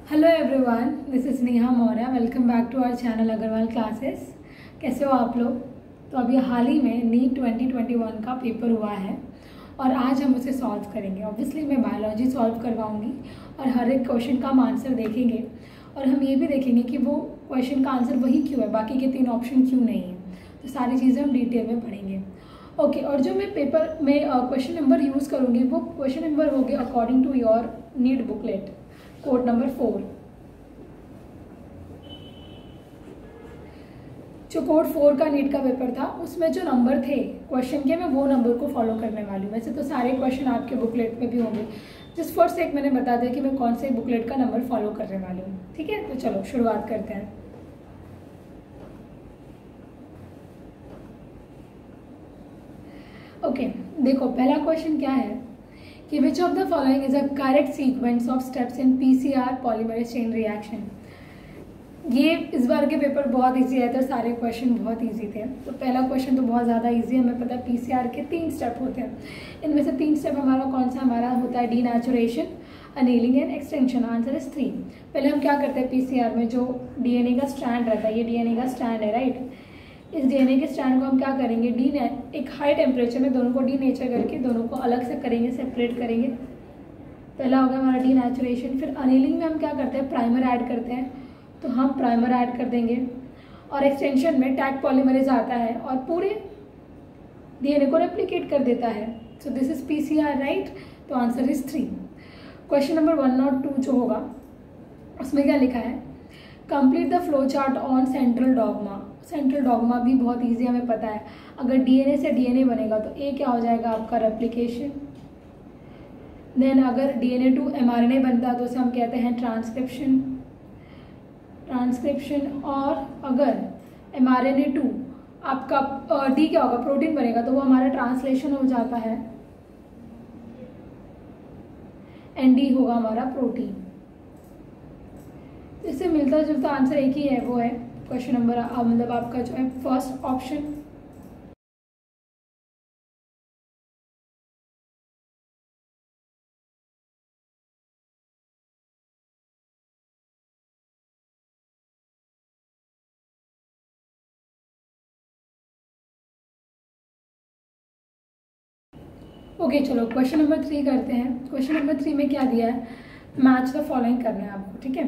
Hello everyone, this is Neha Maurya. Welcome back to our channel Agarwal classes. कैसे हो आप लोग? तो अभी हाल ही में नीट 2021 का पेपर हुआ है और आज हम उसे सॉल्व करेंगे। ऑब्वियसली मैं बायोलॉजी सॉल्व करवाऊंगी और हर एक क्वेश्चन का हम आंसर देखेंगे और हम ये भी देखेंगे कि वो क्वेश्चन का आंसर वही क्यों है, बाकी के 3 ऑप्शन क्यों नहीं है। तो सारी चीज़ें हम डिटेल में पढ़ेंगे। ओके, और जो मैं पेपर में क्वेश्चन नंबर यूज़ करूँगी वो क्वेश्चन नंबर होंगे according to your NEET booklet, code number 4। जो कोड 4 का नीट का पेपर था उसमें जो नंबर थे क्वेश्चन के, मैं वो नंबर को फॉलो करने वाली हूँ। वैसे तो सारे क्वेश्चन आपके बुकलेट में भी होंगे, जस्ट फॉर सेक मैंने बता दिया कि मैं कौन से बुकलेट का नंबर फॉलो करने वाली हूँ। ठीक है, तो चलो शुरुआत करते हैं। ओके, देखो पहला क्वेश्चन क्या है कि विच of the following is a correct sequence of steps in PCR polymerase chain reaction. ये इस बार के पेपर बहुत इजी आए थे, सारे क्वेश्चन बहुत इजी थे। तो पहला क्वेश्चन तो बहुत ज़्यादा इजी है, हमें पता है पीसीआर के 3 स्टेप होते हैं। इनमें से 3 स्टेप हमारा कौन सा हमारा होता है? Denaturation, annealing and extension. Answer is 3। पहले हम क्या करते हैं, पीसीआर में जो डीएनए का स्ट्रैंड रहता है, ये डीएनए का स्ट्रैंड है, राइट। इस डीएनए के स्ट्रैंड को हम क्या करेंगे, एक हाई टेम्परेचर में दोनों को डीनेचर करके दोनों को अलग से करेंगे, सेपरेट करेंगे। पहला होगा हमारा डीनेचुरेशन। फिर अनीलिंग में हम क्या करते हैं, प्राइमर ऐड करते हैं, तो हम प्राइमर ऐड कर देंगे। और एक्सटेंशन में टैग पॉलीमरेज आता है और पूरे डीएनए को रेप्लिकेट कर देता है। So this is PCR, right. तो आंसर इज 3। क्वेश्चन नंबर 1 और 2 जो होगा उसमें क्या लिखा है, complete the flow chart on central dogma. Central dogma भी बहुत ईजी हमें पता है। अगर डीएनए से डीएनए बनेगा तो ए क्या हो जाएगा आपका, रेप्लिकेशन। देन अगर डीएनए टू एमआरएनए बनता है तो उसे हम कहते हैं ट्रांसक्रिप्शन। और अगर mRNA 2 आपका डी क्या होगा, प्रोटीन बनेगा, तो वो हमारा ट्रांसलेशन हो जाता है। एनडी होगा हमारा प्रोटीन। इससे मिलता जुलता आंसर एक ही है, वो है क्वेश्चन नंबर मतलब आपका जो है फर्स्ट ऑप्शन। ओके चलो क्वेश्चन नंबर 3 करते हैं। क्वेश्चन नंबर 3 में क्या दिया है, मैच द फॉलोइंग करना है आपको। ठीक है,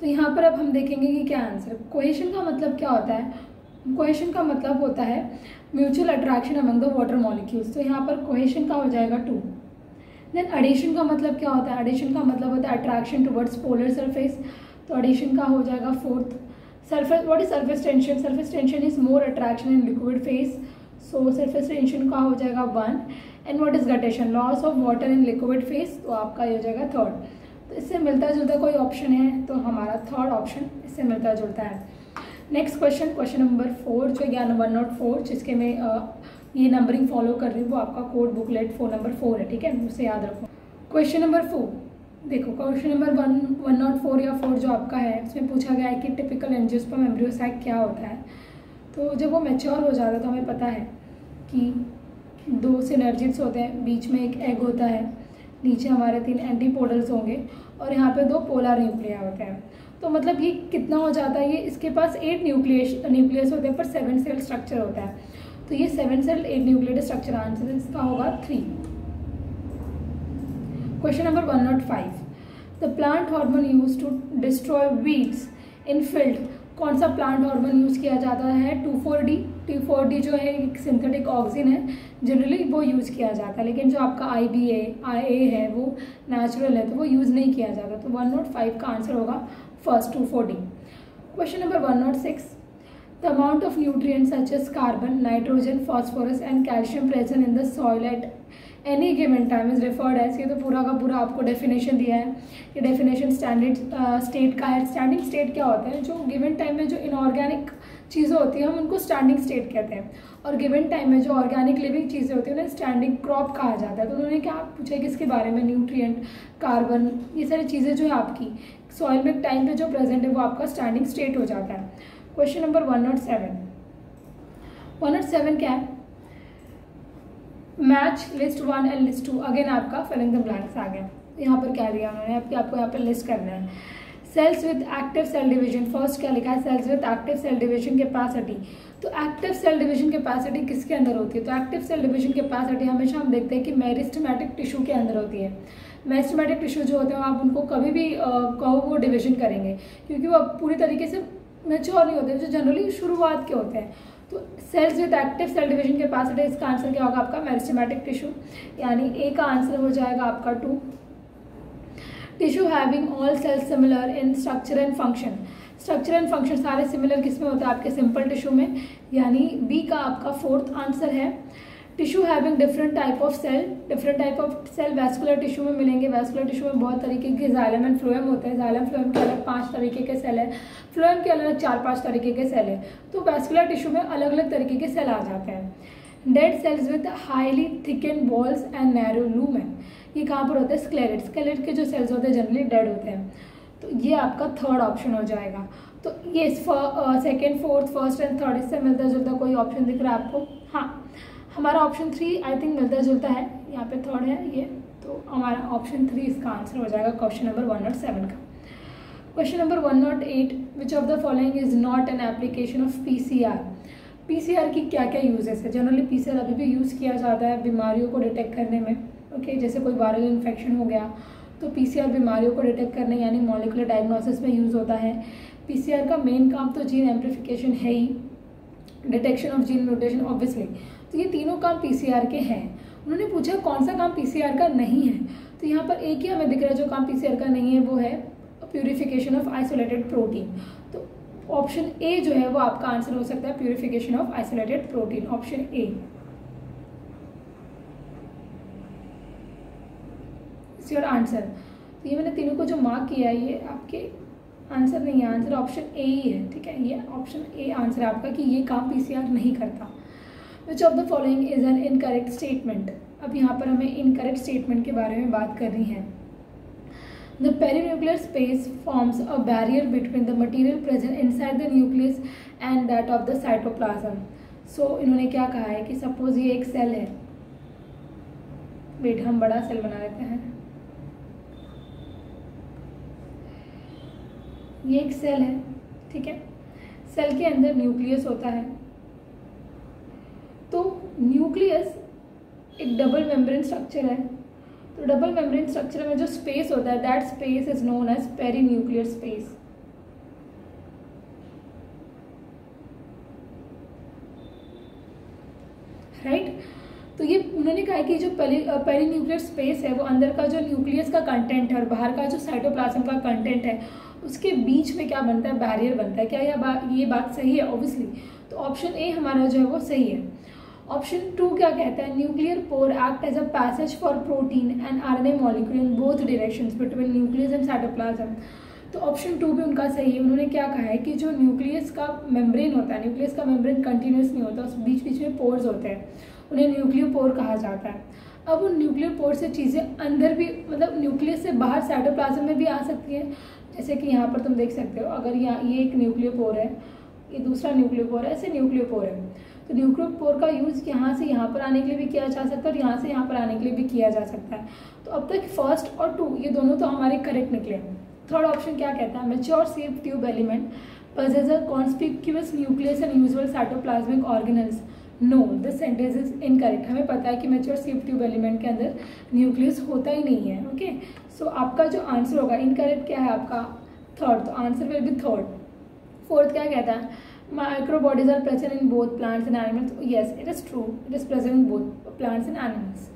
तो यहाँ पर अब हम देखेंगे कि क्या आंसर। कोहेशन का मतलब क्या होता है, कोहेशन का मतलब होता है mutual attraction among the water molecules. तो यहाँ पर कोहेशन का हो जाएगा 2। देन एडिशन का मतलब क्या होता है, एडिशन का मतलब होता है अट्रैक्शन टुवर्ड्स पोलर सरफेस, तो एडिशन का हो जाएगा 4th। Surface, what is surface tension? Surface tension is more attraction in liquid phase, so surface tension का हो जाएगा 1। And what is guttation? Loss of water in liquid phase, तो आपका ये हो जाएगा 3rd। तो इससे मिलता जुलता कोई ऑप्शन है तो हमारा 3rd ऑप्शन इससे मिलता जुलता है। नेक्स्ट क्वेश्चन, क्वेश्चन नंबर 4 जो 104 जिसके मैं ये नंबरिंग फॉलो कर रही हूँ, वो आपका कोड बुकलेट 4 नंबर 4 है। ठीक है, उसे याद रखो। क्वेश्चन नंबर 4 देखो, क्वेश्चन नंबर 104 या 4 जो आपका है, उसमें पूछा गया है कि टिपिकल एंजियोस्पर्म एम्ब्रियोसाइट क्या होता है। तो जब वो मैच्योर हो जाता है तो हमें पता है कि 2 सिनर्जिड्स होते हैं, बीच में एक एग होता है, नीचे हमारे 3 एंटीपोडल्स होंगे और यहाँ पे 2 पोलर न्यूक्लिया होते हैं। तो मतलब ये कितना हो जाता है, ये इसके पास 8 न्यूक्लियस होते हैं पर 7 सेल स्ट्रक्चर होता है। तो ये 7 सेल 8 न्यूक्लियड स्ट्रक्चर, आंसर इसका होगा 3। Question number 105, the plant hormone use to destroy weeds in field. कौन सा प्लांट हार्मोन यूज़ किया जाता है? 2,4-D। 2,4-D जो है एक सिंथेटिक ऑक्सिन है, जनरली वो यूज़ किया जाता है, लेकिन जो आपका IA है वो नेचुरल है तो वो यूज़ नहीं किया जाता। तो 105 का आंसर होगा first 2,4-D। Question number 106, the amount of nutrients such as carbon, nitrogen, phosphorus and calcium present in the soil at any given time is referred as. ये तो पूरा का पूरा आपको डेफिनेशन दिया है। ये डेफिनेशन स्टैंडर्ड स्टेट का है। स्टैंडिंग स्टेट क्या होता है, जो गिवन टाइम में जो इनऑर्गेनिक चीज़ें होती हैं हम उनको स्टैंडिंग स्टेट कहते हैं, और गिवन टाइम में जो ऑर्गेनिक लिविंग चीज़ें होती हैं उन्हें स्टैंडिंग क्रॉप कहा जाता है। तो उन्होंने क्या पूछा है, किसके बारे में? न्यूट्रिएंट, कार्बन, ये सारी चीज़ें जो है आपकी सॉइल में टाइम पे जो प्रेजेंट है वो आपका स्टैंडिंग स्टेट हो जाता है। क्वेश्चन नंबर 107 क्या है, match list 1 and list 2। Again आपका फिल इन द ब्लैंक्स आ गया। यहाँ पर क्या दिया उन्होंने, आपको यहाँ पर लिस्ट करना है। Cells with active cell division, first क्या लिखा है, cells with active cell division capacity. तो एक्टिव सेल डिवीजन कैपेसिटी किसके अंदर होती है, तो एक्टिव सेल डिवीजन कैपेसिटी हमेशा हम देखते हैं कि मेरिस्टेमेटिक टिश्यू के अंदर होती है। मेरिस्टेमेटिक टिश्यू जो होते हैं आप उनको कभी भी कहो वो डिवीजन करेंगे, क्योंकि वो पूरी तरीके से मैच्योर नहीं होते, जो जनरली शुरुआत के होते हैं। तो cells with active cell division capacity, इसका आंसर क्या होगा आपका, मेरिस्टेमेटिक टिश्यू, यानी ए का आंसर हो जाएगा आपका 2। Tissue having all cells similar in structure and function, structure and function सारे सिमिलर किस में होता है, आपके सिंपल टिश्यू में, यानी बी का आपका 4th आंसर है। Tissue having different type of cell, different type of cell vascular tissue में मिलेंगे। वैस्कुलर टिश्यू में बहुत तरीके के जाइलम एंड फ्लोएम होते हैं। जाइलम फ्लोएम के अलग 5 तरीके के सेल है, फ्लोएम के अलग 4-5 तरीके के सेल है। तो वैस्कुलर टिश्यू में अलग अलग तरीके के सेल आ जाते हैं। Dead cells with highly thicken walls and narrow lumen, ये कहाँ पर होते हैं, स्क्लेरेट, स्क्लेरेट के जो सेल्स होते हैं जनरली डेड होते हैं। तो ये आपका 3rd ऑप्शन हो जाएगा। तो ये 2nd, 4th, 1st and 3rd इससे मिलता जुलता कोई ऑप्शन दिख रहा है आपको, हाँ हमारा ऑप्शन 3 आई थिंक मिलता जुलता है, यहाँ पे 3rd है ये, तो हमारा ऑप्शन 3 इसका आंसर हो जाएगा क्वेश्चन नंबर 107 का। Question number 108, which of the following is not an application of PCR. PCR की क्या क्या यूजेस है, जनरली पीसीआर अभी भी यूज़ किया जाता है बीमारियों को डिटेक्ट करने में, ओके जैसे कोई वायरल इन्फेक्शन हो गया तो पीसीआर बीमारियों को डिटेक्ट करने यानी मॉलिक्यूलर डायग्नोसिस में यूज़ होता है। पीसीआर का मेन काम तो जीन एम्प्लीफिकेशन है ही, detection of gene mutation obviously, तो ये तीनों काम पीसीआर के हैं। उन्होंने पूछा कौन सा काम पीसीआर का नहीं है, तो यहाँ पर एक ही हमें दिख रहा है जो काम पीसीआर का नहीं है, वो है प्यूरिफिकेशन ऑफ आइसोलेटेड प्रोटीन। तो ऑप्शन ए जो है वो आपका आंसर हो सकता है, purification of isolated protein, option A is your answer. तो ये मैंने तीनों को जो मार्क किया है ये आपके आंसर नहीं है, आंसर ऑप्शन ए ही है, ठीक है, ये ऑप्शन ए आंसर है आपका कि ये काम पीसीआर नहीं करता। विच of the following is an incorrect statement. अब यहाँ पर हमें इनकरेक्ट स्टेटमेंट के बारे में बात करनी है। The perinuclear space forms a barrier between the material present inside the nucleus and that of the cytoplasm. So इन्होंने क्या कहा है कि सपोज ये एक सेल है, वेट हम बड़ा सेल बना लेते हैं, ये एक सेल है, ठीक है, सेल के अंदर न्यूक्लियस होता है। तो न्यूक्लियस एक डबल मेम्ब्रेन स्ट्रक्चर है, तो डबल मेम्ब्रेन स्ट्रक्चर में जो स्पेस होता है that space is known as perinuclear space. Right, तो ये उन्होंने कहा कि जो पेरीन्यूक्लियर स्पेस है वो अंदर का जो न्यूक्लियस का कंटेंट है और बाहर का जो साइटोप्लाज्म का कंटेंट है उसके बीच में क्या बनता है, बैरियर बनता है। क्या ये बात सही है, ऑब्वियसली, तो ऑप्शन ए हमारा जो है वो सही है। ऑप्शन 2 क्या कहता है, nuclear pore act as a passage for protein and RNA molecule in both directions between nucleus and cytoplasm. तो ऑप्शन 2 भी उनका सही है। उन्होंने क्या कहा है कि जो न्यूक्लियस का मेम्ब्रेन होता है, न्यूक्लियस का मेम्ब्रेन कंटिन्यूस नहीं होता, उस बीच बीच में पोर्स होते हैं, उन्हें न्यूक्लियोपोर कहा जाता है। अब उन न्यूक्लियोपोर से चीज़ें अंदर भी, मतलब न्यूक्लियस से बाहर साइटोप्लाज्म में भी आ सकती है। जैसे कि यहाँ पर तुम देख सकते हो, अगर यहाँ ये एक न्यूक्लियोपोर है, ये दूसरा न्यूक्लियोपोर है, ऐसे न्यूक्लियोपोर है, तो न्यूक्लियोपोर का यूज़ यहाँ से यहाँ पर आने के लिए भी किया जा सकता है और यहाँ से यहाँ पर आने के लिए भी किया जा सकता है। तो अब तक 1st और 2 ये दोनों तो हमारे करेक्ट निकले। 3rd ऑप्शन क्या कहता है, mature sieve tube element possess a conspicuous nucleus and usual cytoplasmic organelles। No, this sentence is incorrect. हमें पता है कि मैच्योर शेप ट्यूब एलिमेंट के अंदर न्यूक्लियस होता ही नहीं है, ओके। सो आपका जो आंसर होगा इनकरेक्ट क्या है आपका 3rd, तो answer will be 3rd। 4th क्या कहता है, micro bodies are present in both plants and animals. Yes, it is true, it is present in both plants and animals.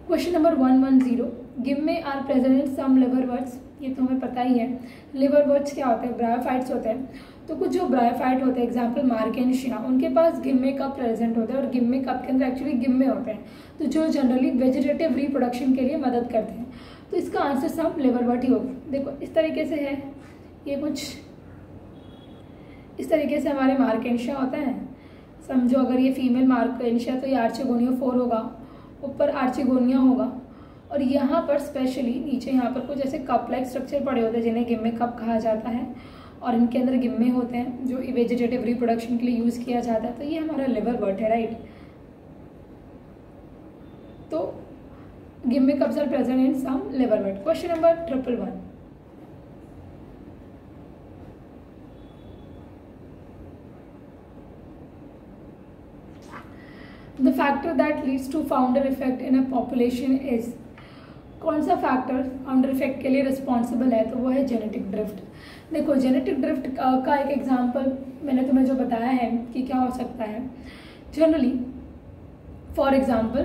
Question number 110, gemmae are present in some liverworts. ये तो हमें पता ही है, लिवरवर्ट्स क्या होते हैं, ब्रायोफाइट्स होते हैं। तो कुछ जो ब्रायोफाइट होते हैं, एग्जाम्पल मार्केंशिया, उनके पास गिम्मे कप प्रेजेंट होते हैं और गिम्मे कप के अंदर एक्चुअली गिम्मे होते हैं, तो जो जनरली वेजिटेटिव रिप्रोडक्शन के लिए मदद करते हैं। तो इसका आंसर सम लिवरवर्ट ही होगा। देखो इस तरीके से है, ये कुछ इस तरीके से हमारे मार्केंशिया होता है। समझो अगर ये फीमेल मार्केंशिया तो ये आर्चिगोनियोफोर होगा, ऊपर आर्चिगोनिया होगा, और यहाँ पर स्पेशली नीचे यहाँ पर कुछ ऐसे कप लाइक स्ट्रक्चर पड़े होते हैं जिन्हें गिम्मे कप कहा जाता है, और इनके अंदर गिम्मे होते हैं जो वेजिटेटिव रिप्रोडक्शन के लिए यूज़ किया जाता है। तो ये हमारा लिवरवर्ट है, राइट। तो gemma cups are present in some liverwort. Question number 111, the factor that leads to founder effect in a population is, कौन सा फैक्टर फाउंडर इफेक्ट के लिए रिस्पॉन्सिबल है, तो वो है जेनेटिक ड्रिफ्ट। देखो जेनेटिक ड्रिफ्ट का एक एग्जांपल मैंने तुम्हें जो बताया है कि क्या हो सकता है। जनरली फॉर एग्जांपल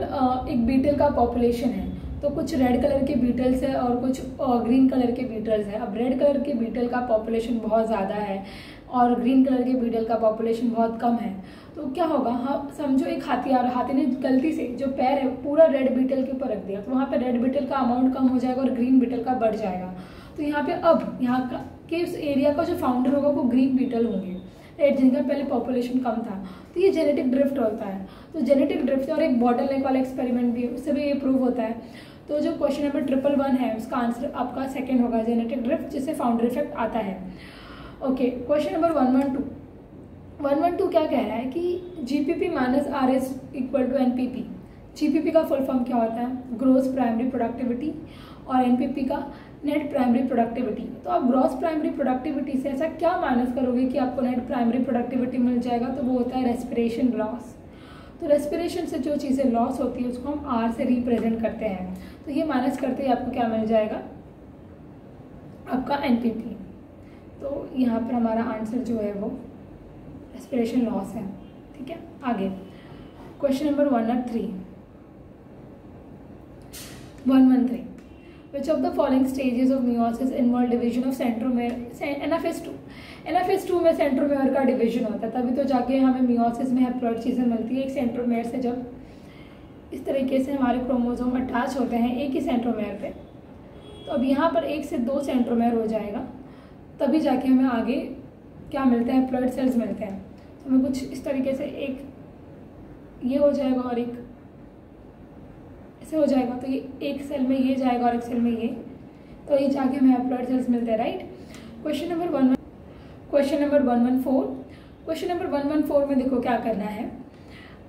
एक बीटल का पॉपुलेशन है, तो कुछ रेड कलर के बीटल्स है और कुछ ग्रीन कलर के बीटल्स है। अब रेड कलर के बीटल का पॉपुलेशन बहुत ज़्यादा है और ग्रीन कलर के बीटल का पॉपुलेशन बहुत कम है, तो क्या होगा, हाँ समझो एक हाथी आ रहा, हाथी ने गलती से जो पैर है पूरा रेड बीटल के ऊपर रख दिया, तो वहाँ पे रेड बीटल का अमाउंट कम हो जाएगा और ग्रीन बीटल का बढ़ जाएगा। तो यहाँ पे अब यहाँ का कि उस एरिया का जो फाउंडर होगा वो ग्रीन बीटल होंगे, राइट, जिनका पहले पॉपुलेशन कम था। तो ये जेनेटिक ड्रिफ्ट होता है। तो जेनेटिक ड्रिफ्ट और एक बॉटल नेक वाला एक्सपेरिमेंट भी है, उससे भी ये प्रूव होता है। तो जो क्वेश्चन नंबर 111 है उसका आंसर आपका सेकेंड होगा, जेनेटिक ड्रिफ्ट, जिससे फाउंडर इफेक्ट आता है। ओके, क्वेश्चन नंबर 112 क्या कह रहा है कि GPP minus RS equal to NPP. GPP का फुल फॉर्म क्या होता है, ग्रॉस प्राइमरी प्रोडक्टिविटी, और एनपीपी का नेट प्राइमरी प्रोडक्टिविटी। तो आप ग्रॉस प्राइमरी प्रोडक्टिविटी से ऐसा क्या माइनस करोगे कि आपको नेट प्राइमरी प्रोडक्टिविटी मिल जाएगा, तो वो होता है रेस्पिरेशन लॉस। तो रेस्पिरेशन से जो चीज़ें लॉस होती है उसको हम आर से रिप्रेजेंट करते हैं। तो ये माइनस करते ही आपको क्या मिल जाएगा, आपका एनपीपी। तो यहाँ पर हमारा आंसर जो है वो रेस्पिरेशन लॉस है। ठीक है, आगे question number 113 Which of the following stages of meiosis involve division of centromere? NFS2 में सेंट्रोमेयर का डिवीजन होता है, तभी तो जाके हमें मियोसिस में हैप्लॉइड चीज़ें मिलती है। एक सेंट्रोमेयर से जब इस तरीके से हमारे क्रोमोसोम अटैच होते हैं एक ही सेंट्रोमेयर पे, तो अब यहाँ पर 1 से 2 सेंट्रोमेयर हो जाएगा, तभी जाके हमें आगे क्या मिलता है, हैप्लॉइड सेल्स मिलते हैं। तो हमें कुछ इस तरीके से एक ये हो जाएगा और एक ऐसे हो जाएगा, तो ये एक सेल में ये जाएगा और एक सेल में ये, तो ये जाके हमें हैप्लॉइड सेल्स मिलते हैं, राइट। क्वेश्चन नंबर 114 में देखो क्या करना है,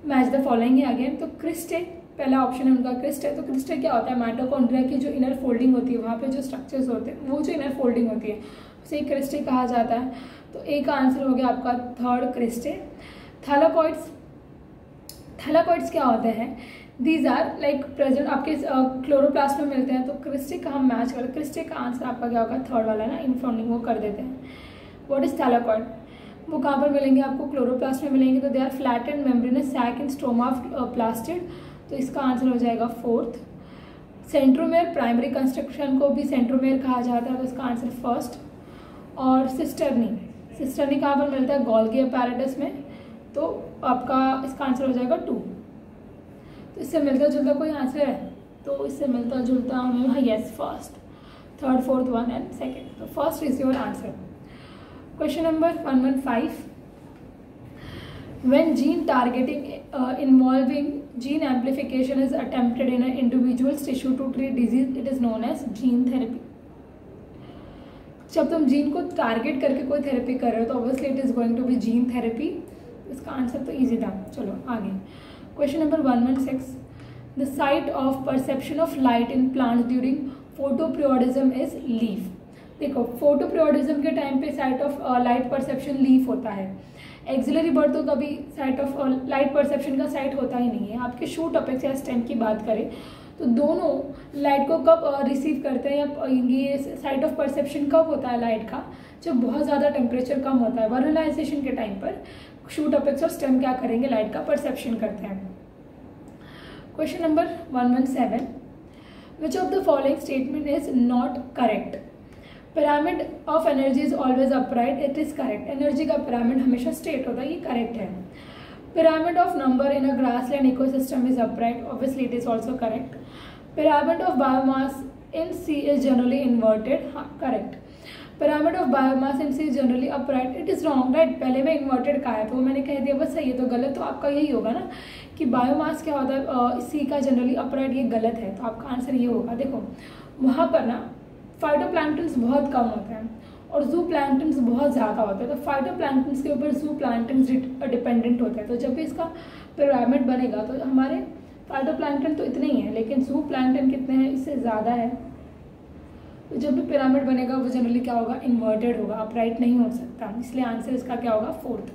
मैच द फॉलोइंग है अगेन। तो क्रिस्टे पहला ऑप्शन है उनका, क्रिस्टे। तो क्रिस्टे क्या होता है, माइटोकॉन्ड्रिया की जो इनर फोल्डिंग होती है, वहाँ पे जो स्ट्रक्चर्स होते हैं वो जो इनर फोल्डिंग होती है उसे क्रिस्टे कहा जाता है। तो एक आंसर हो गया आपका थर्ड, क्रिस्टे। थैलाकॉइड्स क्या होते हैं, दीज आर लाइक प्रेजेंट आपके क्लोरोप्लास्ट में मिलते हैं। तो क्रिस्टे का हम मैच करें, क्रिस्टे का आंसर आपका क्या होगा, थर्ड वाला ना, इनफॉर्मिंग वो कर देते हैं। व्हाट इज थैलाकॉइड, वो कहाँ पर मिलेंगे आपको, क्लोरोप्लास्ट में मिलेंगे। तो they are flattened membranous sac in stoma of plastid, तो इसका आंसर हो जाएगा फोर्थ। सेंट्रोमेयर, प्राइमरी कंस्ट्रक्शन को भी सेंट्रोमेयर कहा जाता है, तो इसका आंसर फर्स्ट। और सिस्टर्नी कहाँ पर मिलता है, गोल्गी अपैरेटस में, तो आपका इसका आंसर हो जाएगा 2। तो इससे मिलता जुलता कोई आंसर है, तो इससे मिलता जुलता हमें, yes, first, third, fourth, 1 and second. तो first is your answer. Question number 115, when gene targeting involving gene amplification is attempted in an individual's tissue to treat disease, it is known as gene therapy। जब तुम gene को target करके कोई therapy कर रहे हो तो obviously it is going to be gene therapy. इसका आंसर तो इजी था। चलो आगे, question number 116, the site of perception of light in plants during photoperiodism is leaf. देखो फोटोपीरियोडिज्म के टाइम पे site of light perception leaf होता है। एक्सिलरी बर्ड तो कभी साइट ऑफ लाइट परसेप्शन का साइट होता ही नहीं है। आपके शूट अपेक्स या स्टेम की बात करें तो दोनों लाइट को कब रिसीव करते हैं, या ये साइट ऑफ परसेप्शन कब होता है लाइट का, जब बहुत ज़्यादा टेम्परेचर कम होता है। वर्नलाइजेशन के टाइम पर शूट अपेक्स और स्टेम क्या करेंगे, लाइट का परसेप्शन करते हैं। Question number 117, which of the following statement is not correct. Pyramid of energy is always upright, it is correct. Energy का पिरामिड हमेशा स्ट्रेट होता है, ये करेक्ट है। Pyramid of number in a grassland ecosystem is upright, obviously it is also correct. Pyramid of biomass in sea is generally inverted, हाँ correct. Pyramid of biomass in sea is generally upright, it is wrong, right. पहले में inverted कहा है तो मैंने कह दिया बस सही है, तो गलत तो आपका यही होगा ना कि बायोमास क्या होता है, सी का जनरली अपराइट, ये गलत है, तो आपका आंसर ये होगा। देखो वहाँ पर ना फाइटोप्लैंक्टन्स बहुत कम होते हैं और जू प्लैंक्टन्स बहुत ज़्यादा होते हैं, तो फाइटोप्लैंक्टन्स के ऊपर जू प्लैंक्टन्स डिपेंडेंट होते हैं। तो जब भी इसका पिरामिड बनेगा तो हमारे फाइटोप्लैंक्टन तो इतने ही हैं, लेकिन जू प्लैंक्टन कितने हैं, इससे ज़्यादा है। तो जब भी पिरामिड बनेगा वो जनरली क्या होगा, इन्वर्टेड होगा, अपराइट नहीं हो सकता, इसलिए आंसर इसका क्या होगा, fourth.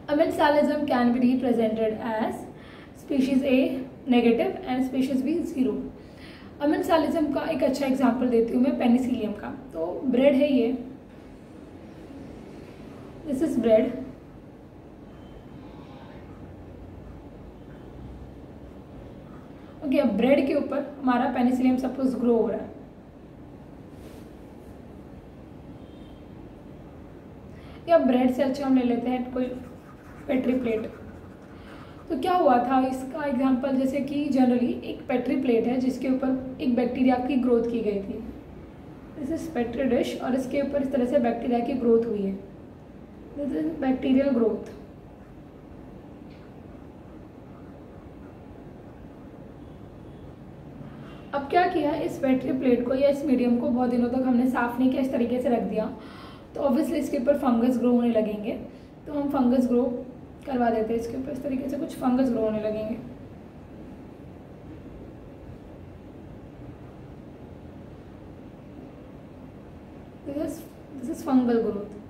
Amensalism can be represented as species A negative and species B 0। Amensalism का एक अच्छा एग्जांपल देती हूँ मैं पेनिसिलियम का। तो ब्रेड है ये, दिस इज ब्रेड। ओके, अब ब्रेड के ऊपर हमारा पेनिसिलियम सपोज ग्रो हो रहा है। या ब्रेड से अच्छा हम ले लेते हैं कोई पेट्री प्लेट। तो क्या हुआ था इसका एग्जांपल, जैसे कि जनरली एक पेट्री प्लेट है जिसके ऊपर एक बैक्टीरिया की ग्रोथ की गई थी। दिस इज पेट्री डिश और इसके ऊपर इस तरह से बैक्टीरिया की ग्रोथ हुई है। This is bacterial growth. अब क्या किया, इस पेट्री प्लेट को या इस मीडियम को बहुत दिनों तक हमने साफ नहीं किया, इस तरीके से रख दिया, तो ऑब्वियसली इसके ऊपर फंगस ग्रो होने लगेंगे। तो हम फंगस ग्रो करवा देते हैं इसके ऊपर, इस तरीके से कुछ फंगस ग्रो होने लगेंगे। This is fungal growth.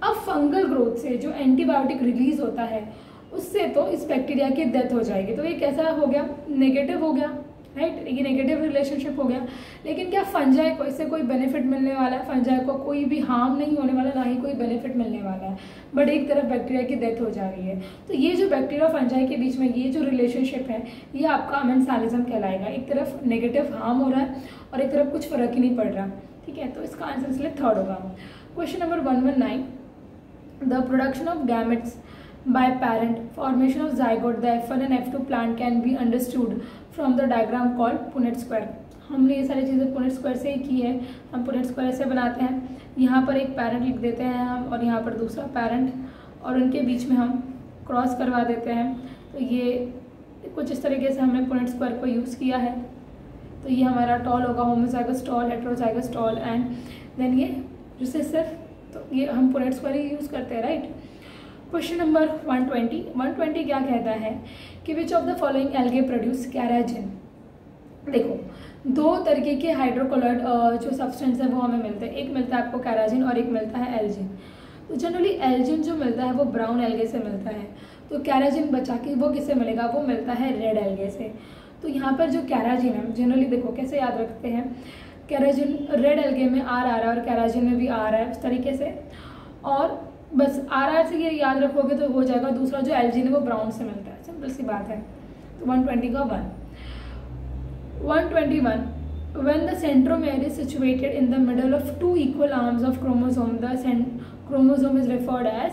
अब फंगल ग्रोथ से जो एंटीबायोटिक रिलीज होता है उससे तो इस बैक्टीरिया की डेथ हो जाएगी। तो ये कैसा हो गया, नेगेटिव हो गया, राइट। ये नेगेटिव रिलेशनशिप हो गया। लेकिन क्या फंजाई को इससे कोई बेनिफिट मिलने वाला है? फंजाई को कोई भी हार्म नहीं होने वाला, ना ही कोई बेनिफिट मिलने वाला है, बट एक तरफ बैक्टीरिया की डेथ हो जा रही है। तो ये जो बैक्टीरिया और फंजाई के बीच में ये जो रिलेशनशिप है, ये आपका अमेंसालिज्म कहलाएगा। एक तरफ नेगेटिव हार्म हो रहा है और एक तरफ कुछ फर्क ही नहीं पड़ रहा, ठीक है। तो इसका आंसर इसलिए थर्ड होगा। Question number 119, the production of gametes by parent, formation of zygote, the F1 and F2 plant can be understood from the diagram called Punnett square। हमने ये सारी चीज़ें पुनेट स्क्वायर से ही की है। हम पुनेट स्क्वायर ऐसे बनाते हैं, यहाँ पर एक पैरेंट लिख देते हैं हम और यहाँ पर दूसरा पैरेंट, और उनके बीच में हम क्रॉस करवा देते हैं। तो ये कुछ इस तरीके से हमने पुनेट स्क्वायर को यूज़ किया है। तो ये हमारा टॉल होगा, homozygous tall, heterozygous tall, and then ये रिसेसिव। तो ये हम पुनेट स्क्वायर ही यूज़ करते हैं, राइट। क्वेश्चन नंबर 120 क्या कहता है कि विच of the following algae produce carrageen. देखो, दो तरीके के हाइड्रोकोलॉइड जो सब्सटेंस है वो हमें मिलते हैं। एक मिलता है आपको कैराजिन और एक मिलता है एल्जिन। तो जनरली एल्जिन जो मिलता है वो ब्राउन एल्गे से मिलता है। तो कैराजिन बचा के वो किससे मिलेगा, वो मिलता है रेड एल्गे से। तो यहाँ पर जो कैराजिन है, जनरली देखो कैसे याद रखते हैं, कैराजिन रेड एल्गे में आर आ रहा है और कैराजिन में भी आ रहा है, इस तरीके से। और बस आर से ये याद रखोगे तो हो जाएगा। दूसरा जो एल्जिन है वो ब्राउन से मिलता है, सिंपल सी बात है। तो 120 का 121, when the centromere is situated in the middle of two equal arms of chromosome, the chromosome is referred as,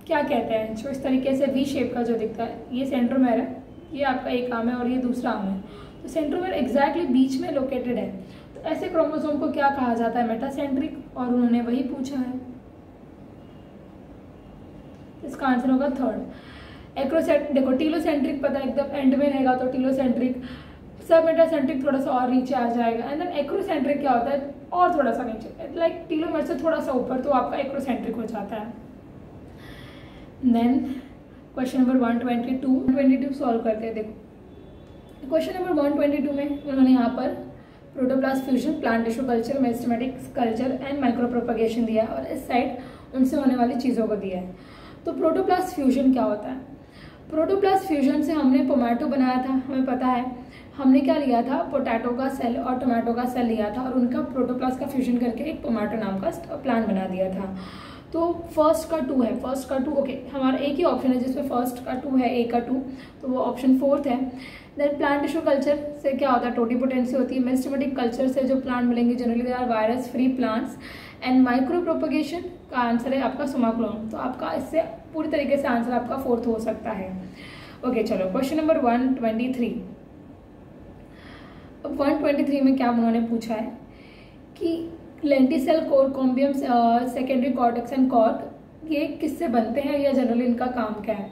क्या कहते हैं, जो इस तरीके से वी शेप का जो दिखता है, ये सेंट्रोमेयर है, ये आपका एक आर्म है और ये दूसरा आर्म है। तो सेंट्रोमेयर एग्जैक्टली बीच में लोकेटेड है। तो ऐसे क्रोमोसोम को क्या कहा जाता है, मेटासेंट्रिक, और उन्होंने वही पूछा है। इसका आंसर होगा थर्ड। एक्रोसेंट्रिक, देखो टीलोसेंट्रिक पता है एकदम एंड में रहेगा, तो टीलोसेंट्रिक। सब मेटासेंट्रिक थोड़ा सा और नीचे आ जाएगा, एंड देन एक्रोसेंट्रिक क्या होता है, और थोड़ा सा नीचे, लाइक टीलोमेर से थोड़ा सा ऊपर, तो आपका एक्रोसेंट्रिक हो जाता है। देन क्वेश्चन नंबर 122 सॉल्व करते हैं। देखो क्वेश्चन नंबर 122 में उन्होंने यहाँ पर protoplast fusion, plant tissue culture, meristematic culture and micro propagation दिया है, और इस साइड उनसे होने वाली चीज़ों को दिया है। तो प्रोटोप्लास्ट फ्यूजन क्या होता है? प्रोटोप्लास्ट फ्यूजन से हमने टोमेटो बनाया था, हमें पता है। हमने क्या लिया था, पोटैटो का सेल और टोमेटो का सेल लिया था और उनका प्रोटोप्लास्ट का फ्यूजन करके एक टोमेटो नाम का प्लांट बना दिया था। तो फर्स्ट का 2 है, फर्स्ट का 2, ओके, हमारा एक ही ऑप्शन है जिसमें फर्स्ट का 2 है, ए का 2, तो वो ऑप्शन 4th है। देन प्लांट टिश्यू कल्चर से क्या होता है, टोटिपोटेंसी होती है। मेरिस्टेमेटिक कल्चर से जो प्लांट मिलेंगे generally they are virus free plants. And micro propagation का आंसर है आपका सुमाक्लोन। तो आपका इससे पूरी तरीके से आंसर आपका 4th हो सकता है। ओके चलो क्वेश्चन नंबर 123। अब 123 में क्या उन्होंने पूछा है कि lenticel, cork, cambium, secondary cortex and cork, ये किससे बनते हैं या जनरली इनका काम क्या है?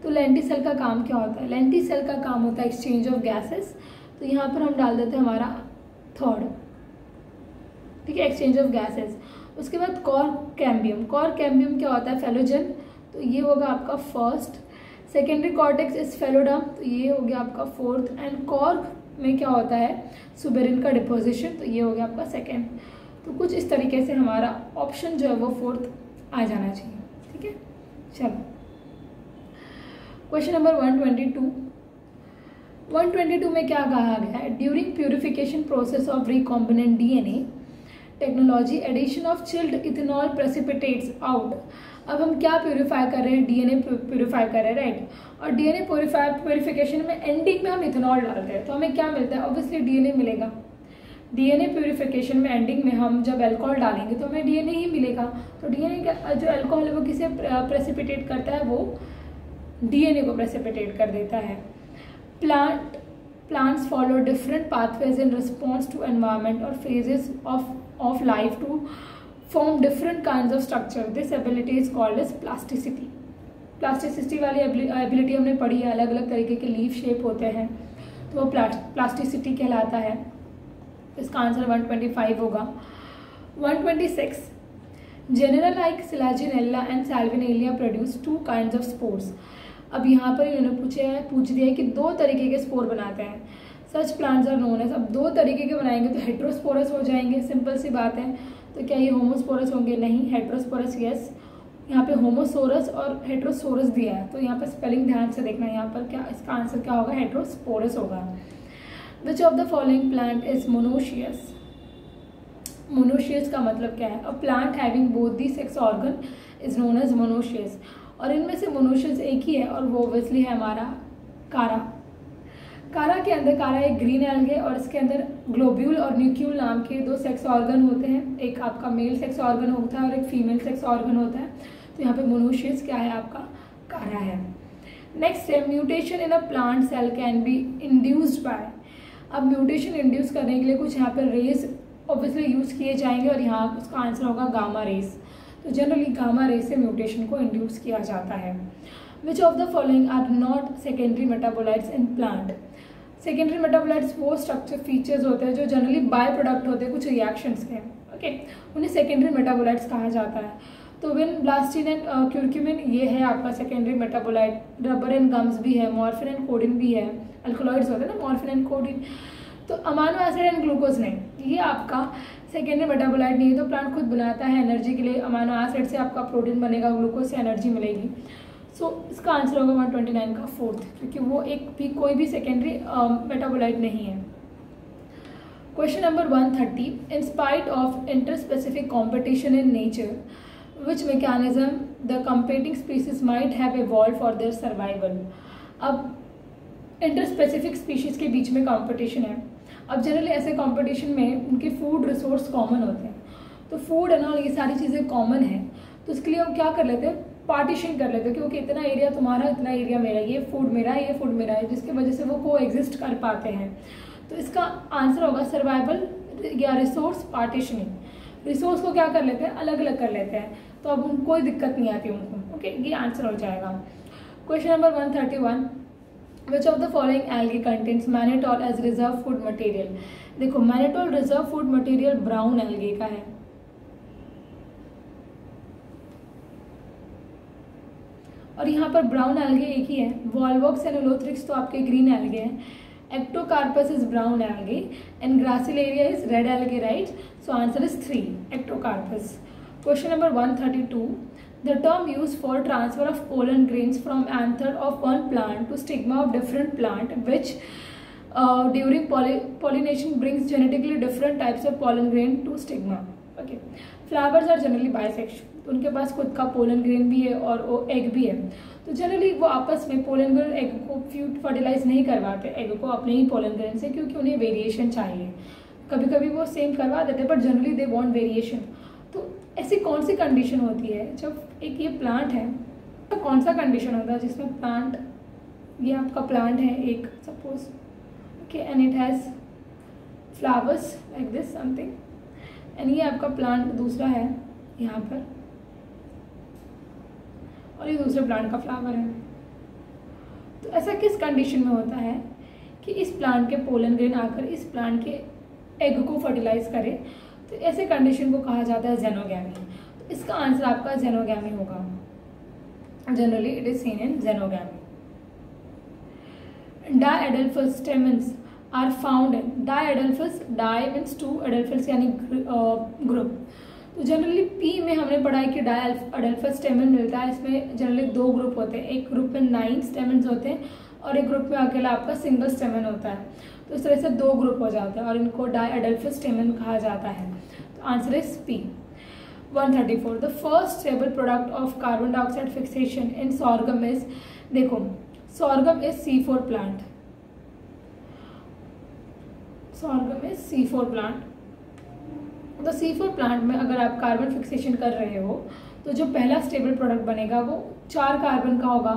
तो लेंटिसेल का काम क्या होता है? लेंटिसेल का काम होता है एक्सचेंज ऑफ गैसेस। तो यहाँ पर हम डाल देते हैं हमारा थर्ड, ठीक है, एक्सचेंज ऑफ गैसेस। उसके बाद कॉर्क कैम्बियम, कॉर्क कैम्बियम क्या होता है, फेलोजन, तो ये होगा आपका first. Secondary cortex is phelloderm, तो ये हो गया आपका 4th। एंड कॉर्क में क्या होता है, सुबेरिन का डिपोजिशन, तो ये हो गया आपका 2nd। तो कुछ इस तरीके से हमारा ऑप्शन जो है वो 4th आ जाना चाहिए। ठीक है, चलो क्वेश्चन नंबर 122 में क्या कहा गया है? During purification process of recombinant DNA technology addition of chilled ethanol precipitates out. अब हम क्या प्यूरिफाई कर रहे हैं? डीएनए प्यूरिफाई कर रहे हैं, राइट। और डीएनए प्यूरिफिकेशन में एंडिंग में हम इथेनॉल डालते हैं, तो हमें क्या मिलता है? ऑब्वियसली डीएनए मिलेगा। डीएनए प्यूरिफिकेशन में एंडिंग में हम जब अल्कोहल डालेंगे तो हमें डीएनए ही मिलेगा। तो डीएनए जो अल्कोहल है वो किसे प्रेसिपिटेट करता है? वो डीएनए को प्रेसिपिटेट कर देता है। Plants follow different pathways in response to environment or phases of life to form different kinds of structure. This ability is called as plasticity. Plasticity वाली एबिलिटी हमने पढ़ी है, अलग अलग तरीके के लीफ शेप होते हैं, तो वो प्लास्टिसिटी कहलाता है। इसका आंसर 125 होगा। 126 Genera like Selaginella and Salmonella produce 2 kinds of spores. अब यहाँ पर इन्होंने पूछ दिया है कि 2 तरीके के स्पोर बनाते हैं। Such plants are known as. अब 2 तरीके के बनाएंगे तो हेट्रोस्पोरस हो जाएंगे, सिंपल सी बात है। तो क्या ये होमोस्पोरस होंगे? नहीं। Heterosporous yes. यहाँ पे होमोसोरस और हेट्रोसोरस दिया है, तो यहाँ पर स्पेलिंग ध्यान से देखना है। यहाँ पर क्या इसका आंसर क्या होगा? हेट्रोस्पोरस होगा। Which of the following plant is monoecious? Monoecious का मतलब क्या है? A plant having both the sex organ is known as monoecious. और इनमें से मोनोशियस एक ही है और वो ऑब्वियसली है हमारा कारा। कारा के अंदर, कारा एक ग्रीन एल्गे और इसके अंदर ग्लोब्यूल और न्यूक्यूल नाम के 2 सेक्स ऑर्गन होते हैं। एक आपका मेल सेक्स ऑर्गन होता है और एक फीमेल सेक्स ऑर्गन होता है। तो यहाँ पे मोनोशियस क्या है? आपका कारा है। नेक्स्ट है mutation in a plant cell can be induced by. अब म्यूटेशन इंड्यूस करने के लिए कुछ यहाँ पर रेज ऑब्वियसली यूज़ किए जाएंगे और यहाँ उसका आंसर होगा गामा रेस। तो जनरली गामा रे से म्यूटेशन को इंड्यूस किया जाता है। Which of the following are not secondary metabolites in plant? Secondary metabolites वो स्ट्रक्चर फीचर्स होते हैं जो जनरली बाय प्रोडक्ट होते हैं कुछ रिएक्शंस के, ओके, उन्हें सेकेंडरी मेटाबोलाइट्स कहा जाता है। तो विन ब्लास्टिन एंड क्यूरक्यूमिन ये है आपका secondary metabolite. Rubber and gums भी है, मॉर्फिन एंड कोडिन भी है, अल्कोलॉइड्स होते हैं ना, मॉर्फिन एंड कोडिन। तो अमाइनो एसिड एंड ग्लूकोज नहीं, ये आपका सेकेंडरी मेटाबोलाइट नहीं है। तो प्लांट खुद बनाता है एनर्जी के लिए, अमाइनो एसिड से आपका प्रोटीन बनेगा, ग्लूकोज से एनर्जी मिलेगी। सो इसका आंसर होगा 129 का 4th, क्योंकि वो एक भी कोई भी सेकेंडरी मेटाबोलाइट नहीं है। Question number 130 in spite of interspecific competition in nature which mechanism the competing species might have evolve for their survival. अब इंटरस्पेसिफिक स्पीशीज़ के बीच में कॉम्पिटिशन है। अब जनरली ऐसे कंपटीशन में उनके फूड रिसोर्स कॉमन होते हैं, तो फूड है ना, ये सारी चीज़ें कॉमन है। तो इसके लिए हम क्या कर लेते हैं? पार्टीशन कर लेते हैं, क्योंकि इतना एरिया तुम्हारा, इतना एरिया मेरा, ये फूड मेरा है, ये फूड मेरा है, जिसकी वजह से वो को एग्जिस्ट कर पाते हैं। तो इसका आंसर होगा सर्वाइवल या रिसोर्स पार्टीशनिंग। रिसोर्स को क्या कर लेते हैं? अलग अलग कर लेते हैं, तो अब उनको कोई दिक्कत नहीं आती उनको, ओके, ये आंसर हो जाएगा। Question number 131 Which of the following algae contains mannitol as reserve food material? देखो mannitol reserve food material brown algae का है। और यहाँ पर brown algae एक ही है। Volvox and Ulothrix तो आपके green algae हैं। Ectocarpus is brown algae and Gracilaria is red algae, right? So answer is 3, Ectocarpus. Question number 132. The term used for transfer of pollen grains from anther of one plant to stigma of different plant, which during pollination brings genetically different types of pollen grain to stigma. Okay, flowers are generally bisexual, तो उनके पास खुद का pollen grain भी है और वो egg भी है। तो जनरली वो आपस में पोलन ग्रेन एग को फर्टिलाइज नहीं करवाते एग को अपने ही पोलन ग्रेन से, क्योंकि उन्हें वेरिएशन चाहिए। कभी कभी वो सेम करवा देते हैं, but generally they want variation. तो ऐसी कौन सी कंडीशन होती है जब एक ये प्लांट है, तो कौन सा कंडीशन होता है जिसमें प्लांट, ये आपका प्लांट है एक suppose, okay, and it has flowers like this something, and ये आपका प्लांट दूसरा है यहाँ पर, और ये दूसरे प्लांट का फ्लावर है। तो ऐसा किस कंडीशन में होता है कि इस प्लांट के पोलन ग्रेन आकर इस प्लांट के एग को फर्टिलाइज करे? तो ऐसे कंडीशन को कहा जाता है जेनोगैमी। तो इसका आंसर आपका जेनोगैमी होगा। Generally it is seen in xenogamy. Diadelphous stamens are found in diadelphous, di means two, adelphous यानी ग्रुप। तो जनरली पी में हमने पढ़ा है कि डाई एडल्फस स्टेमन मिलता है। इसमें जनरली 2 ग्रुप होते हैं, एक ग्रुप में 9 स्टेमन्स होते हैं और एक ग्रुप में अकेला आपका सिंगल स्टेमन होता है। तो इस तरह से 2 ग्रुप हो जाते हैं और इनको डाई एडल्फस स्टेमन कहा जाता है। तो answer is pea. 134 the first stable product of carbon dioxide fixation in sorghum is, देखो sorghum is C4 plant, sorghum is C4 plant. तो C4 प्लांट में अगर आप कार्बन फिक्सेशन कर रहे हो तो जो पहला स्टेबल प्रोडक्ट बनेगा वो 4 कार्बन का होगा।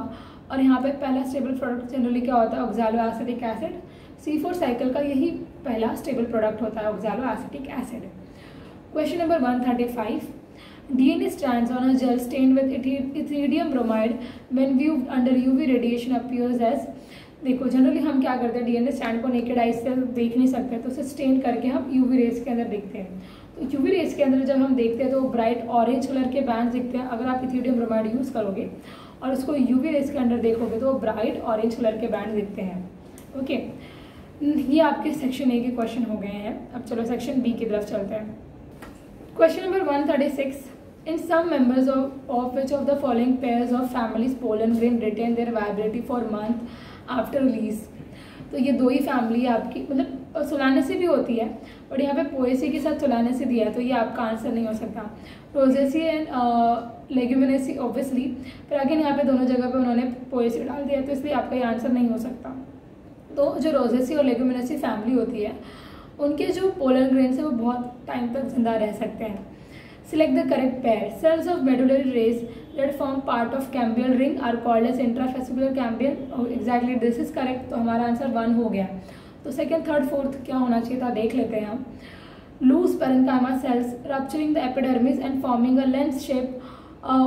और यहाँ पे पहला स्टेबल प्रोडक्ट जनरली क्या होता है, oxalo acetic acid. C4 cycle का यही पहला स्टेबल प्रोडक्ट होता है, oxalo acetic acid. Question number 135 DNA strands on a gel stained with ethidium bromide when viewed under UV radiation appears as, देखो generally हम क्या करते हैं, DNA स्टैंड को नेकेड आइज से देख नहीं सकते तो उसे स्टेन करके हम UV रेज के अंदर देखते हैं। तो UV रेज के अंदर जब हम देखते हैं तो ब्राइट ऑरेंज कलर के बैंड दिखते हैं। अगर आप इथिडियम ब्रोमाइड यूज़ करोगे और उसको UV रेज के अंदर देखोगे तो ब्राइट ऑरेंज कलर के बैंड दिखते हैं। ओके, ये आपके सेक्शन ए के क्वेश्चन हो गए हैं। अब चलो सेक्शन बी की तरफ चलते हैं। Question number 136 In some members of which of the following pairs of families pollen grain retain their viability for month after release? तो ये 2 ही फैमिली आपकी, मतलब सोलानेसी भी होती है और यहाँ पे पोएसी के साथ सोलानेसी दिया है तो ये आपका आंसर नहीं हो सकता। रोजेसी एंड लेग्यूमिनेसी ऑब्वियसली, फिर आगे यहाँ पे दोनों जगह पे उन्होंने पोएसी डाल दिया तो इसलिए आपका ये आंसर नहीं हो सकता। तो जो रोजेसी और लेग्यूमिनेसी फैमिली होती है उनके जो पोलन ग्रेन्स है वो बहुत टाइम तक जिंदा रह सकते हैं। Select the correct pair. Cells of medullary rays that form part of cambial ring are called as intrafascicular cambial. Oh, exactly, this is correct. तो हमारा आंसर 1 हो गया। तो सेकंड, थर्ड, फोर्थ क्या होना चाहिए था देख लेते हैं हम। Loose parenchyma cells rupturing the epidermis and forming a lens shape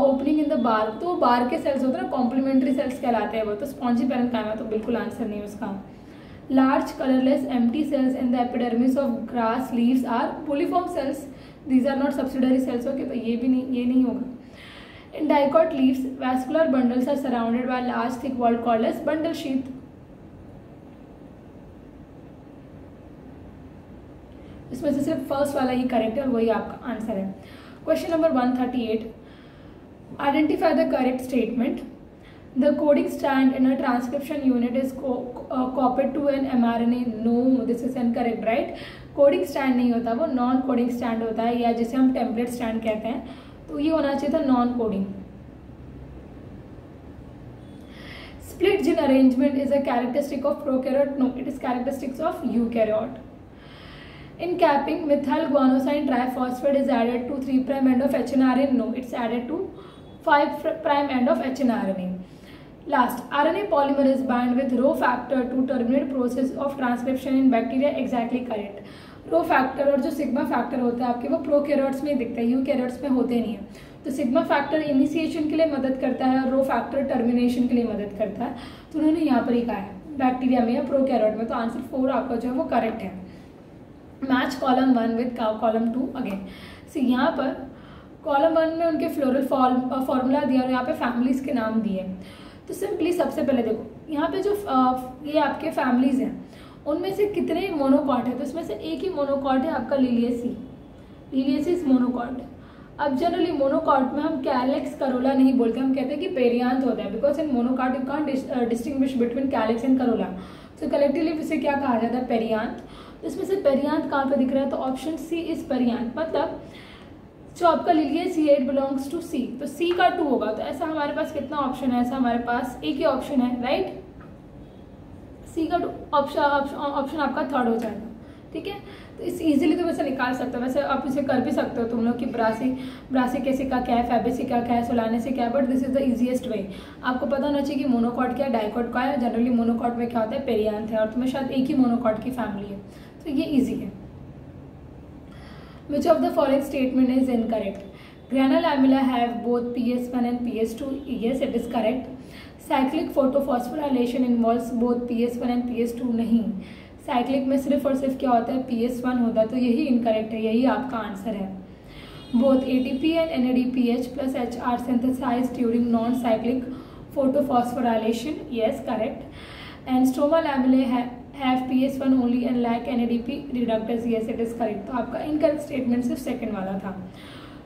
opening in the bark. तो बार के सेल्स होते हैं ना, कॉम्प्लीमेंट्री सेल्स कहलाते हैं वो। तो स्पॉन्जी पेरेंकाइमा तो बिल्कुल आंसर नहीं उसका। Large colorless empty cells in the epidermis of grass leaves are puliform cells. These are not subsidiary cells. Okay, तो ये नहीं होगा। In dicot leaves, vascular bundles are surrounded by large thick wall called as bundle sheath. इसमें से सिर्फ first वाला ही correct है और वही आपका आंसर है। Question number 138 identify the correct statement. The coding strand in a transcription unit is copied to an mRNA. No, this is incorrect, right? Coding stand नहीं होता, वो नॉन कोडिंग स्टैंड होता है, या जिसे हम टेम्पलेट स्टैंड कहते हैं। तो ये होना चाहिए था non coding. Split gene arrangement is a characteristic of prokaryote. No, it is characteristics of eukaryote. In capping, methyl guanosine triphosphatase is added to 3' end of hnRNA. No, it's added to 5' end of hnRNA. Last, RNA polymerase bind with Rho factor to terminate process of transcription in bacteria. Exactly correct. Rho factor और जो sigma factor होता है आपके वो prokaryotes में दिखता है, eukaryotes में होते नहीं है। तो सिग्मा फैक्टर इनिशिएशन के लिए मदद करता है और रो फैक्टर टर्मिनेशन के लिए मदद करता है। तो उन्होंने यहाँ पर ही कहा है बैक्टीरिया में या प्रोकैरियोट में। तो आंसर 4 आपका जो है वो करेक्ट है। Match column 1 with column 2 again. See यहाँ पर कॉलम 1 में उनके फ्लोरल फॉर्मूला दिया और यहाँ पे फैमिलीज के नाम दिए। तो सिंपली सबसे पहले देखो यहाँ पे जो ये आपके फैमिलीज हैं उनमें से कितने मोनोकॉट है। तो इसमें से एक ही मोनोकॉट है आपका लिलियसी, लिलियसिस मोनोकॉट। अब जनरली मोनोकॉट में हम कैलेक्स करोला नहीं बोलते, हम कहते हैं कि पेरियांथ होता है, because in monocot you can't distinguish between calyx and Corolla. तो कलेक्टिवली इसे क्या कहा जाता है, पेरियांथ। इसमें से पेरियांथ कहाँ पे दिख रहा है, तो ऑप्शन सी इज पेरियांथ। मतलब जो आपका लिलियसी है इट बिलोंग्स टू सी, तो सी का 2 होगा। तो ऐसा हमारे पास कितना ऑप्शन है, ऐसा हमारे पास एक ही ऑप्शन है, राइट। सी का 2 ऑप्शन आपका 3rd हो जाएगा, ठीक है। तो इस इजीली तो वैसे निकाल सकते हो, वैसे आप इसे कर भी सकते हो तुम लोग कि ब्रासिकेसी का क्या है, फैबेसी का क्या है, सोलानेसी क्या है, but this is the easiest way. आपको पता होना चाहिए कि मोनोकॉट क्या है, डाइकॉट क्या है। जनरली मोनोकॉट में क्या होता है, पेरियांथ है, और तुम्हें शायद एक ही मोनोकॉट की फैमिली है, तो ये ईजी है। Which of the following statement is incorrect? Granulamella have both PS1 and PS2. Yes, it is correct. Cyclic photophosphorylation involves both PS1 and PS2. नहीं, साइक्लिक में सिर्फ और सिर्फ क्या होता है, PS1 होता है। तो यही इनकरेक्ट है, यही आपका आंसर है। Both ATP and NADPH plus H are synthesized during non-cyclic photophosphorylation. Yes, correct. And stroma lamellae have PS1 only and lack NADP reductase, yes it is correct. तो आपका इनकरेक्ट स्टेटमेंट सिर्फ second वाला था।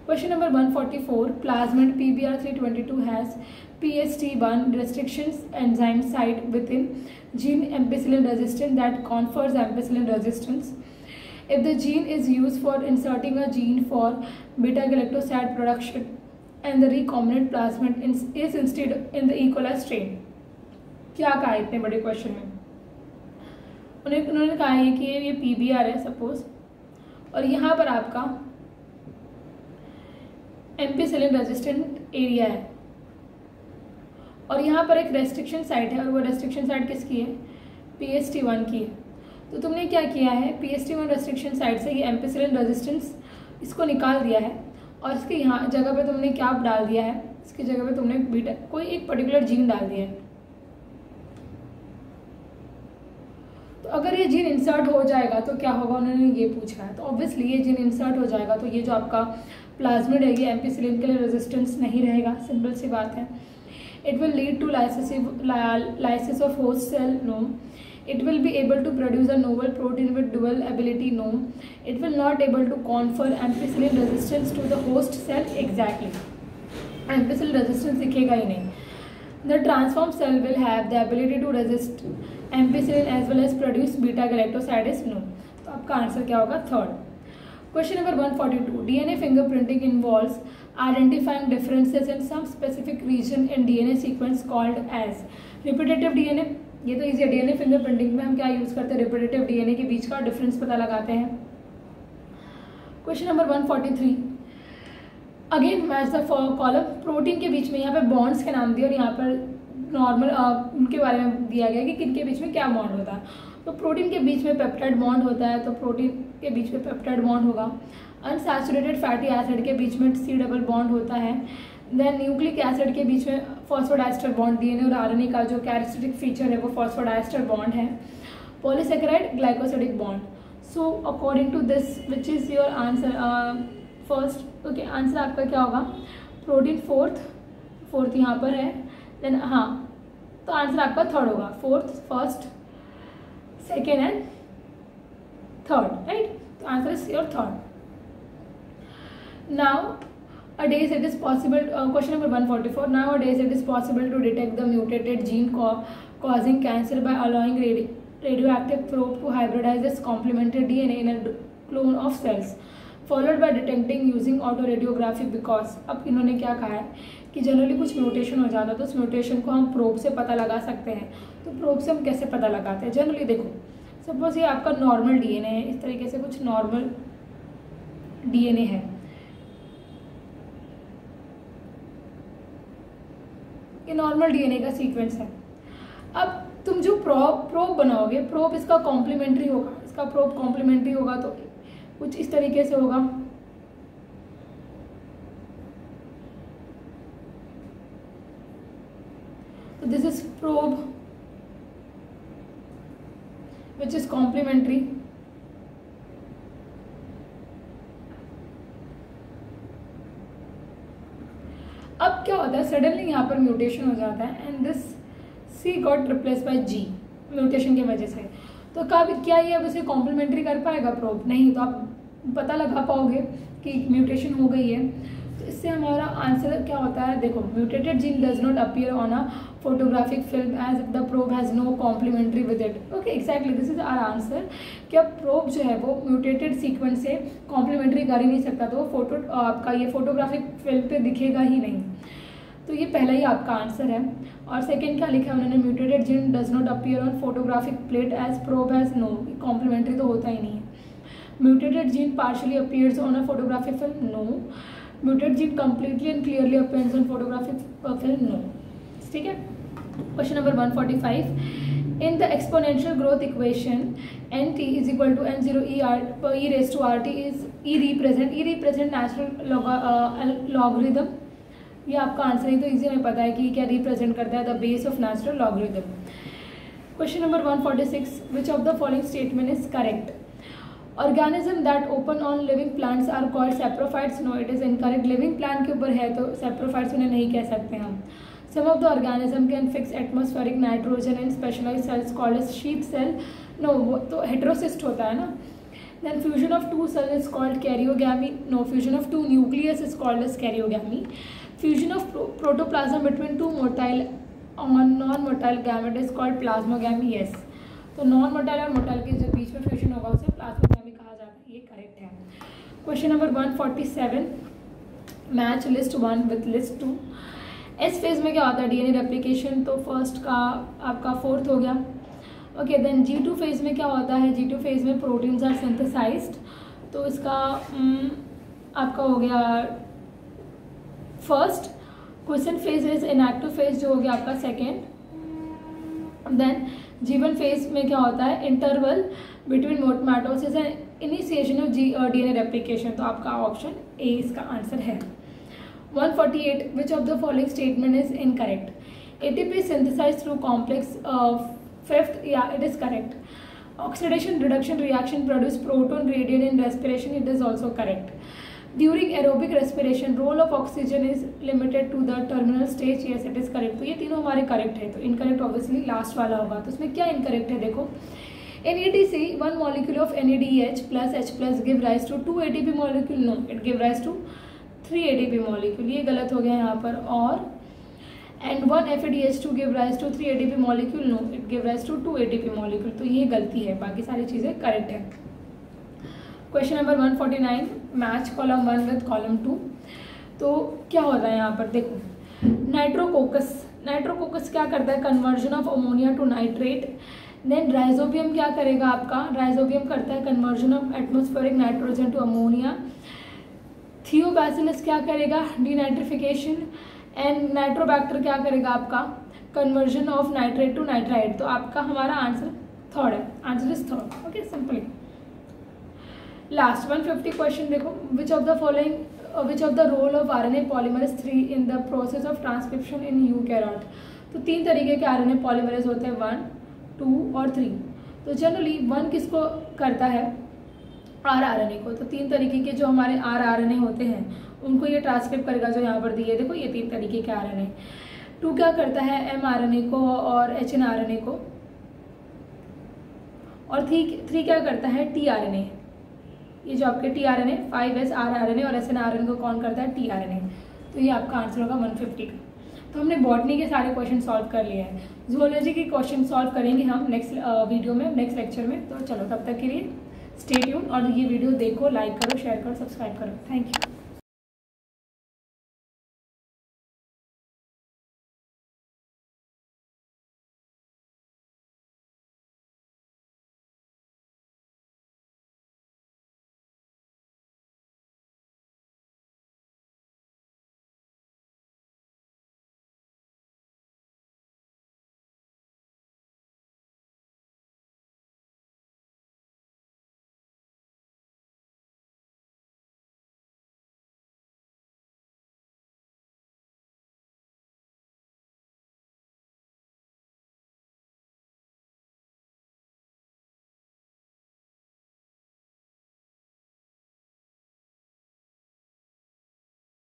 Question number 144, प्लाज्मिड PBr322 has PST1 restrictions enzyme site within gene ampicillin resistance that confers ampicillin resistance. If the gene is used for inserting a gene for beta-galactoside production and the recombinant plasmid is instead in the E. coli strain, क्या कहा है इतने बड़े question में? उन्होंने कहा है कि ये PBR है सपोज, और यहाँ पर आपका एम्पिसिलिन रेजिस्टेंट एरिया है, और यहाँ पर एक रेस्ट्रिक्शन साइट है, और वो रेस्ट्रिक्शन साइट किसकी है? PST1 की है। तो तुमने क्या किया है, PST1 रेस्ट्रिक्शन साइट से ये एम्पिसिलिन रेजिस्टेंस इसको निकाल दिया है, और इसके यहाँ जगह पे तुमने क्या डाल दिया है, इसकी जगह पे तुमने बीटा कोई एक पर्टिकुलर जीन डाल दिया है। तो अगर ये जीन इंसर्ट हो जाएगा तो क्या होगा, उन्होंने ये पूछा है। तो ऑब्वियसली ये जीन इंसर्ट हो जाएगा तो ये जो आपका प्लाज्मिड है ये एम्पिसिलिन के लिए रेजिस्टेंस नहीं रहेगा, सिंपल सी बात है। It will lead to lysis of host cell, no. It will be able to produce a novel protein with dual ability, no. It will not able to confer ampicillin resistance to the host cell, exactly. Ampicillin resistance दिखेगा ही नहीं। The transformed cell will have the ability to resist ampicillin as well as produce beta-galactosidase, no. तो आपका answer क्या होगा? Third. Question number 142, DNA fingerprinting involves identifying differences in some specific region in DNA sequence called as repetitive DNA। ये तो easy है, DNA fingerprinting में हम क्या यूज करते हैं, रिपीटेटिव DNA के बीच का डिफरेंस पता लगाते हैं। Question number 143, again match the column, protein के बीच में यहाँ पे बॉन्ड्स के नाम दिए और यहाँ पर नॉर्मल उनके बारे में दिया गया कि किनके बीच में क्या बॉन्ड होता है। तो प्रोटीन के बीच में पेप्टाइड बॉन्ड होता है, तो प्रोटीन के बीच में पेप्टाइड बॉन्ड होगा। अनसैचुरेटेड फैटी एसिड के बीच में C डबल बॉन्ड होता है। देन न्यूक्लिक एसिड के बीच में फॉस्फोडाइस्टर बॉन्ड, DNA और RNA का जो कैरेक्टरिस्टिक फीचर है वो फॉस्फोडाइस्टर बॉन्ड है। Polysaccharide glycosidic bond. So according to this which is your answer? First okay, answer आपका क्या होगा? प्रोटीन फोर्थ यहाँ पर है। देन हाँ, तो आंसर आपका थर्ड होगा, fourth, first, second and third, right? तो answer is your third. Nowadays it is possible, question number 144, nowadays it is possible to detect the mutated gene causing cancer by allowing radioactive probe to hybridize its complementary DNA in a clone of cells, followed by detecting using autoradiography because अब इन्होंने क्या कहा है कि generally कुछ mutation हो जाता है तो उस म्यूटेशन को हम प्रोब से पता लगा सकते हैं। तो प्रोब से हम कैसे पता लगाते हैं? जनरली देखो, सपोज ये आपका नॉर्मल DNA है, इस तरीके से कुछ नॉर्मल DNA है, ये नॉर्मल DNA का सीक्वेंस है। अब तुम जो प्रोब बनाओगे, प्रोब इसका कॉम्प्लीमेंट्री होगा, इसका प्रोब कॉम्प्लीमेंट्री होगा तो कुछ इस तरीके से होगा। तो this is probe which is complementary. अब क्या होता है, सडनली यहाँ पर म्यूटेशन हो जाता है and this C got replace by G mutation की वजह से। तो कब क्या ये अब इसे कॉम्प्लीमेंट्री कर पाएगा प्रोब? नहीं। तो आप पता लगा पाओगे कि म्यूटेशन हो गई है। तो इससे हमारा आंसर क्या होता है? देखो, mutated gene does not appear on a photographic film as if the probe has no complementary with it. Okay, exactly this is our answer. क्या प्रोब जो है वो म्यूटेटेड सीक्वेंस से कॉम्प्लीमेंट्री कर ही नहीं सकता, तो वो फोटो आपका ये फोटोग्राफिक फिल्म पे दिखेगा ही नहीं। तो ये पहला ही आपका आंसर है। और सेकंड क्या लिखा है उन्होंने? Mutated gene does not appear on photographic plate as probe has no, complementary तो होता ही नहीं है। Mutated gene partially appears on a photographic film, no. Muted gene completely and clearly appears on photographic film, no. ठीक है। Question number 145, in the exponential growth equation nt is equal to n0 e raised to rt is e represent natural logarithm। ये आपका answer है, तो easy में पता है कि क्या रिप्रेजेंट करता है? The base of natural logarithm. Question number 146, which of the following statement is correct? Organism that open on living plants are called saprophytes, no it is incorrect. Living plant के ऊपर है तो सैप्रोफाइट्स उन्हें नहीं कह सकते हम। Some of the organism can fix atmospheric nitrogen in specialized cells called as sheath cell, no, वो तो हेटेरोसिस्ट होता है ना। Then fusion of two cell is called karyogamy. No, fusion of two nucleus is called as karyogamy. Fusion of protoplasm between two motile on non motile gamete is called plasmogamy. Yes, तो non motile और motile के जो बीच में fusion होगा उसे plasmogamy कहा जाता है, ये करेक्ट है। Question number 147, match list 1 with list 2। S phase में क्या होता है, डीएनए रेप्लिकेशन, तो फर्स्ट का आपका 4th हो गया। ओके, देन G2 फेज में क्या होता है, G2 फेज में प्रोटीन्स आर सिंथेसाइज्ड, तो इसका आपका हो गया first. Question phase is inactive phase, जो हो गया आपका 2nd। देन G1 फेज में क्या होता है, interval between mitosis and initiation of DNA replication, तो आपका ऑप्शन ए इसका आंसर है। 148, विच of the following statement is incorrect? ATP synthesized through complex 5th, yeah, it is correct. Oxidation reduction reaction produce proton gradient in respiration, it is also correct. During aerobic respiration, role of oxygen is limited to the terminal stage, yes, it is correct. तो ये तीनों हमारे correct है, तो incorrect obviously last वाला होगा। तो इसमें क्या इनकरेक्ट है, देखो, NADC, 1 molecule of NADH plus H plus give rise to 2 ATP molecule, no, it give rise to 3 ATP molecule, ये गलत हो गया यहाँ पर। और and 1 FADH2 give rise to 3 ATP molecule, no, it give rise to 2 ATP molecule, तो ये गलती है, बाकी सारी चीज़ें करेक्ट है। Question number 149, match column 1 with column 2। तो क्या हो रहा है यहाँ पर, देखो, नाइट्रोकोकस क्या करता है, conversion of ammonia to nitrate. Then rhizobium क्या करेगा आपका, राइजोबियम करता है conversion of atmospheric nitrogen to ammonia. Thiobacillus क्या करेगा, डीनाइट्रिफिकेशन। एंड नाइट्रोबैक्टर क्या करेगा आपका, conversion of nitrate to nitrite. तो आपका हमारा आंसर 3rd है, answer is 3rd। Okay, simply. Last 150 question देखो, which of the role of RNA polymerase 3 in the process of transcription in eukaryote. तो 3 तरीके के RNA पॉलीमरेज होते हैं, 1, 2 और 3। तो जनरली 1 किसको करता है, rRNA को। तो 3 तरीके के जो हमारे rRNA होते हैं उनको ये ट्रांसक्रिप्ट करेगा, जो यहाँ पर दिए, देखो ये 3 तरीके के RNA। 2 क्या करता है, mRNA को और hnRNA को। और 3 क्या करता है, tRNA। ये जो आपके tRNA 5s rRNA और snRNA को कौन करता है, tRNA। तो ये आपका आंसर होगा 150 का। तो हमने बॉटनी के सारे क्वेश्चन सॉल्व कर लिए हैं, जूलॉजी के क्वेश्चन सॉल्व करेंगे हम नेक्स्ट वीडियो में, नेक्स्ट लेक्चर में। तो चलो, तब तक के लिए स्टे ट्यून, और ये वीडियो देखो, लाइक करो, शेयर करो, सब्सक्राइब करो। Thank you.